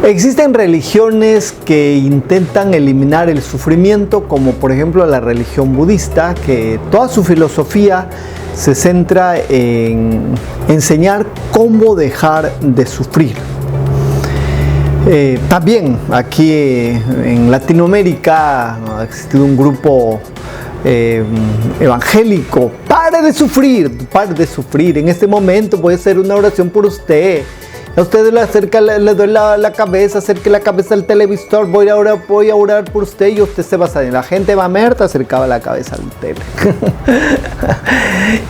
Existen religiones que intentan eliminar el sufrimiento, como por ejemplo la religión budista, que toda su filosofía se centra en enseñar cómo dejar de sufrir. También aquí en Latinoamérica ha existido un grupo evangélico. Pare de sufrir, pare de sufrir. En este momento voy a hacer una oración por usted. A usted le doy la cabeza, acerque la cabeza al televisor, voy a orar por usted y usted se va a salir. La gente va muerta, acercaba la cabeza al tele.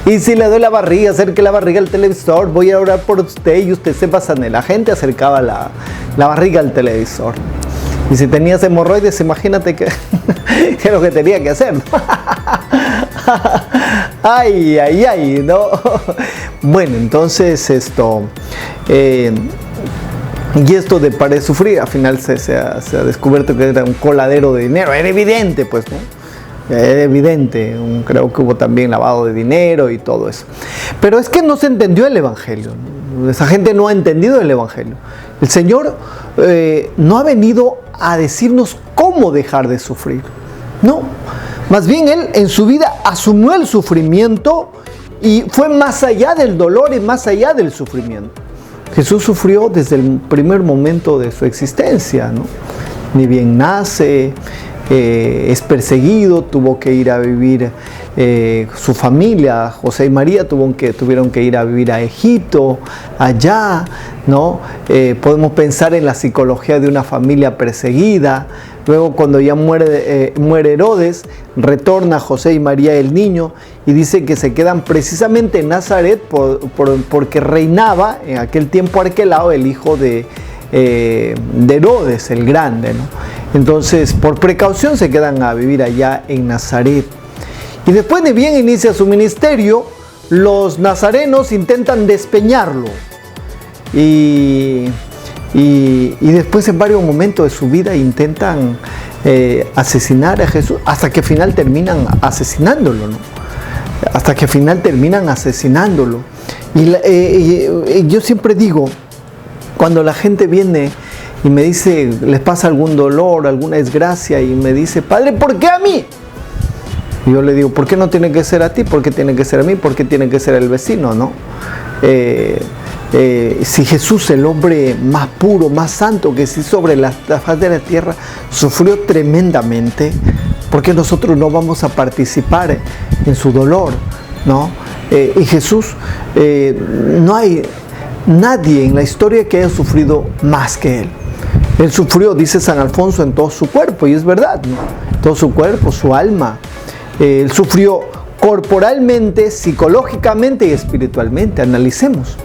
Y si le doy la barriga, acerque la barriga al televisor, voy a orar por usted y usted se va a salir. La gente acercaba la barriga al televisor. Y si tenías hemorroides, imagínate que es lo que tenía que hacer, ¿no? Ay, ay, ay, ¿no? Bueno, entonces y esto de pare de sufrir, al final se ha descubierto que era un coladero de dinero. Era evidente, pues, ¿no? Era evidente. Creo que hubo también lavado de dinero y todo eso. Pero es que no se entendió el Evangelio. Esa gente no ha entendido el Evangelio. El Señor no ha venido a decirnos cómo dejar de sufrir. No. Más bien Él en su vida asumió el sufrimiento y fue más allá del dolor y más allá del sufrimiento. Jesús sufrió desde el primer momento de su existencia, ¿no? Ni bien nace, es perseguido, tuvo que ir a vivir, su familia, José y María, tuvieron que ir a vivir a Egipto, allá, ¿no? Podemos pensar en la psicología de una familia perseguida. Luego, cuando ya muere Herodes, retorna José y María el niño y dice que se quedan precisamente en Nazaret porque reinaba en aquel tiempo Arquelao, el hijo de Herodes el Grande, ¿no? Entonces, por precaución se quedan a vivir allá en Nazaret. Y después de bien inicia su ministerio, los nazarenos intentan despeñarlo. Y después en varios momentos de su vida intentan asesinar a Jesús, hasta que al final terminan asesinándolo, ¿no? Hasta que al final terminan asesinándolo. Y yo siempre digo, cuando la gente viene y me dice, les pasa algún dolor, alguna desgracia, y me dice, Padre, ¿por qué a mí? Y yo le digo, ¿por qué no tiene que ser a ti? ¿Por qué tiene que ser a mí? ¿Por qué tiene que ser el vecino? ¿No? Si Jesús, el hombre más puro, más santo que sí sobre la faz de la tierra, sufrió tremendamente, ¿por qué nosotros no vamos a participar en su dolor? ¿No? Y Jesús, no hay nadie en la historia que haya sufrido más que Él. Él sufrió, dice San Alfonso, en todo su cuerpo, y es verdad, ¿no? Todo su cuerpo, su alma. Él sufrió corporalmente, psicológicamente y espiritualmente. Analicemos,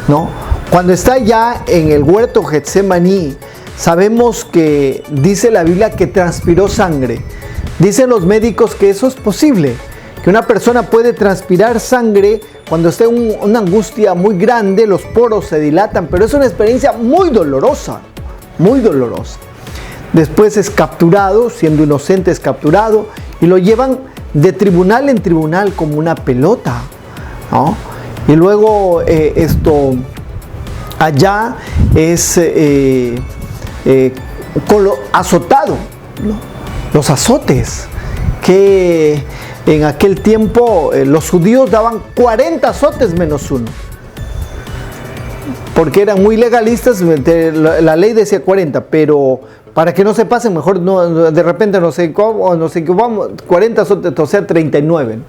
¿no? Cuando está ya en el huerto Getsemaní, sabemos que dice la Biblia que transpiró sangre. Dicen los médicos que eso es posible, que una persona puede transpirar sangre cuando está en una angustia muy grande, los poros se dilatan, pero es una experiencia muy dolorosa, muy dolorosa. Después es capturado, siendo inocente es capturado, y lo llevan de tribunal en tribunal como una pelota, ¿no? Y luego allá es azotado, ¿no? Los azotes, que en aquel tiempo los judíos daban 40 azotes menos uno, porque eran muy legalistas. La ley decía 40, pero para que no se pasen, mejor no, de repente no sé cómo, no sé qué, vamos, 40 azotes, o sea 39.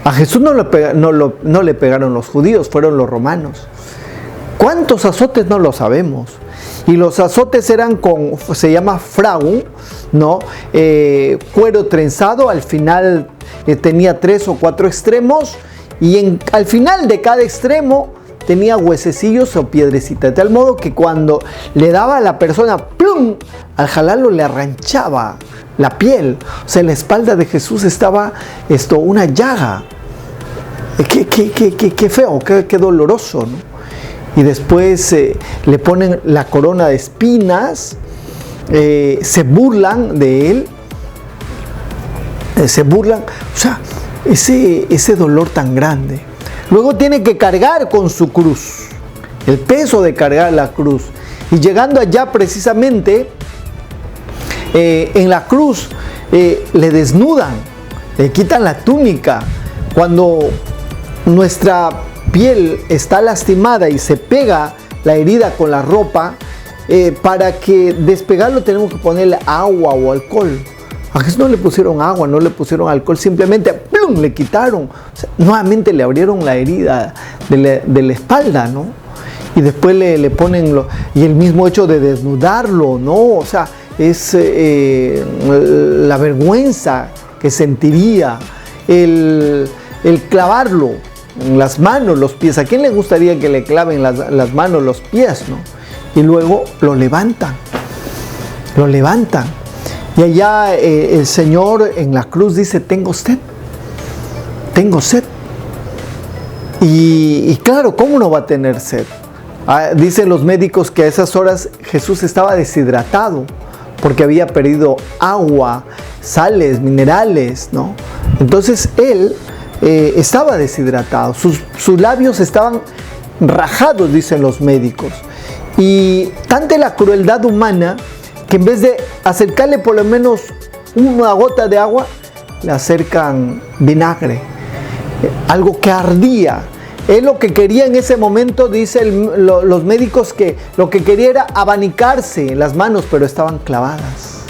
A Jesús no le pegaron los judíos, fueron los romanos. ¿Cuántos azotes? No lo sabemos. Y los azotes eran se llama fragum, ¿no? Cuero trenzado, al final tenía 3 o 4 extremos, y al final de cada extremo tenía huesecillos o piedrecitas, de tal modo que cuando le daba a la persona, ¡plum!, al jalarlo le arranchaba la piel. O sea, en la espalda de Jesús estaba una llaga. Qué feo, qué doloroso, ¿no? Y después le ponen la corona de espinas, se burlan de él, o sea, ese dolor tan grande. Luego tiene que cargar con su cruz, el peso de cargar la cruz. Y llegando allá precisamente, en la cruz le desnudan, le quitan la túnica. Cuando nuestra piel está lastimada y se pega la herida con la ropa, para que despegarlo tenemos que ponerle agua o alcohol. A Jesús no le pusieron agua, no le pusieron alcohol, simplemente ¡plum!, le quitaron. O sea, nuevamente le abrieron la herida de la espalda, ¿no? Y después le ponen y el mismo hecho de desnudarlo, ¿no? O sea, es la vergüenza que sentiría el clavarlo en las manos, los pies. ¿A quién le gustaría que le claven las manos, los pies, no? Y luego lo levantan. Y allá el Señor en la cruz dice: tengo sed. Y claro, ¿cómo no va a tener sed? Dicen los médicos que a esas horas Jesús estaba deshidratado porque había perdido agua, sales, minerales, ¿no? Entonces él estaba deshidratado, sus labios estaban rajados, dicen los médicos. Y tanta la crueldad humana que en vez de acercarle por lo menos una gota de agua, le acercan vinagre, algo que ardía. Él lo que quería en ese momento, dicen los médicos, que lo que quería era abanicarse en las manos, pero estaban clavadas,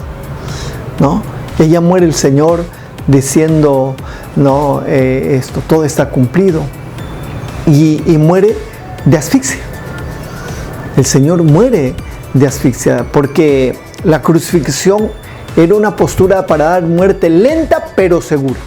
¿no? Y ya muere el Señor diciendo: no, todo está cumplido. Y muere de asfixia. El Señor muere de asfixia porque la crucifixión era una postura para dar muerte lenta pero segura.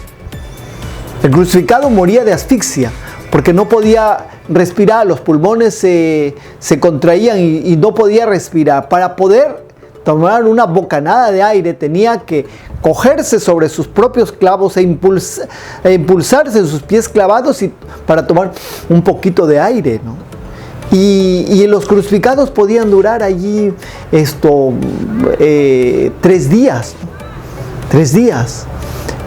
El crucificado moría de asfixia porque no podía respirar, los pulmones se contraían y no podía respirar. Para poder tomar una bocanada de aire tenía que cogerse sobre sus propios clavos e impulsarse sus pies clavados para tomar un poquito de aire, ¿no? Y los crucificados podían durar allí 3 días, ¿no? 3 días.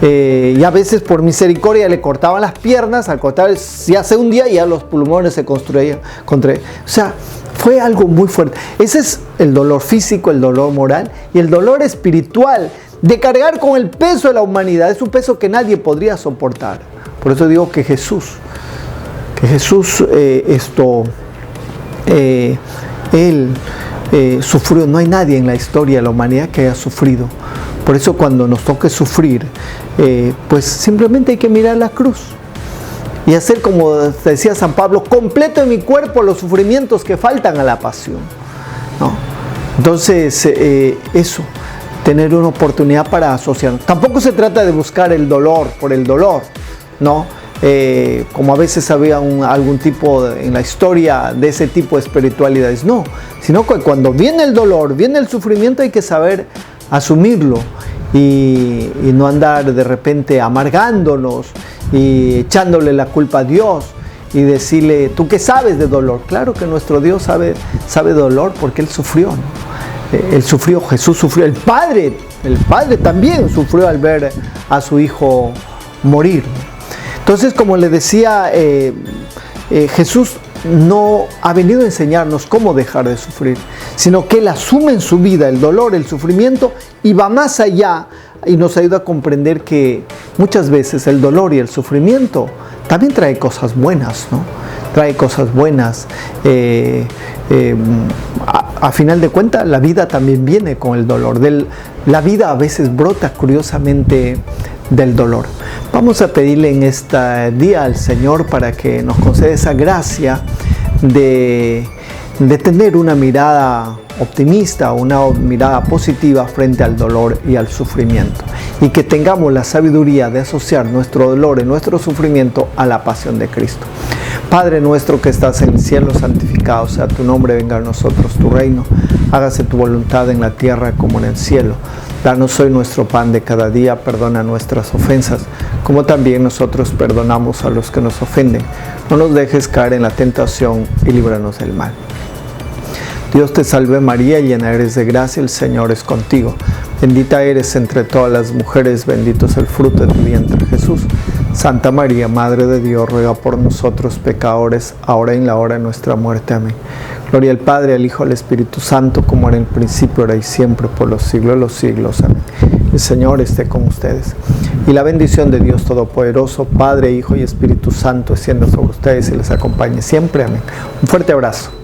Y a veces por misericordia le cortaban las piernas, al cortar ya hace un día y ya los pulmones se construían. O sea, fue algo muy fuerte. Ese es el dolor físico, el dolor moral y el dolor espiritual de cargar con el peso de la humanidad. Es un peso que nadie podría soportar. Por eso digo que Jesús Él sufrió. No hay nadie en la historia de la humanidad que haya sufrido. Por eso cuando nos toque sufrir, pues simplemente hay que mirar la cruz y hacer, como decía San Pablo: completo en mi cuerpo los sufrimientos que faltan a la pasión, ¿no? Entonces eso, tener una oportunidad para asociarnos. Tampoco se trata de buscar el dolor por el dolor, ¿no? Como a veces había algún tipo en la historia de ese tipo de espiritualidades. No, sino que cuando viene el dolor, viene el sufrimiento, hay que saber asumirlo y no andar de repente amargándonos y echándole la culpa a Dios y decirle: ¿tú qué sabes de dolor? Claro que nuestro Dios sabe de dolor porque Él sufrió, ¿no? Él sufrió, Jesús sufrió, el Padre también sufrió al ver a su Hijo morir. Entonces, como le decía, Jesús no ha venido a enseñarnos cómo dejar de sufrir, sino que Él asume en su vida el dolor, el sufrimiento, y va más allá y nos ayuda a comprender que muchas veces el dolor y el sufrimiento también trae cosas buenas, ¿no? Trae cosas buenas. A final de cuentas, la vida también viene con el dolor. La vida a veces brota curiosamente del dolor. Vamos a pedirle en este día al Señor para que nos conceda esa gracia de tener una mirada optimista, una mirada positiva frente al dolor y al sufrimiento, y que tengamos la sabiduría de asociar nuestro dolor y nuestro sufrimiento a la pasión de Cristo. Padre nuestro que estás en el cielo, santificado sea tu nombre, venga a nosotros tu reino, hágase tu voluntad en la tierra como en el cielo. Danos hoy nuestro pan de cada día, perdona nuestras ofensas, como también nosotros perdonamos a los que nos ofenden. No nos dejes caer en la tentación y líbranos del mal. Dios te salve María, llena eres de gracia, el Señor es contigo. Bendita eres entre todas las mujeres, bendito es el fruto de tu vientre Jesús. Santa María, Madre de Dios, ruega por nosotros pecadores, ahora y en la hora de nuestra muerte. Amén. Gloria al Padre, al Hijo, al Espíritu Santo, como era en el principio, ahora y siempre, por los siglos de los siglos. Amén. El Señor esté con ustedes. Y la bendición de Dios Todopoderoso, Padre, Hijo y Espíritu Santo, descienda sobre ustedes y les acompañe siempre. Amén. Un fuerte abrazo.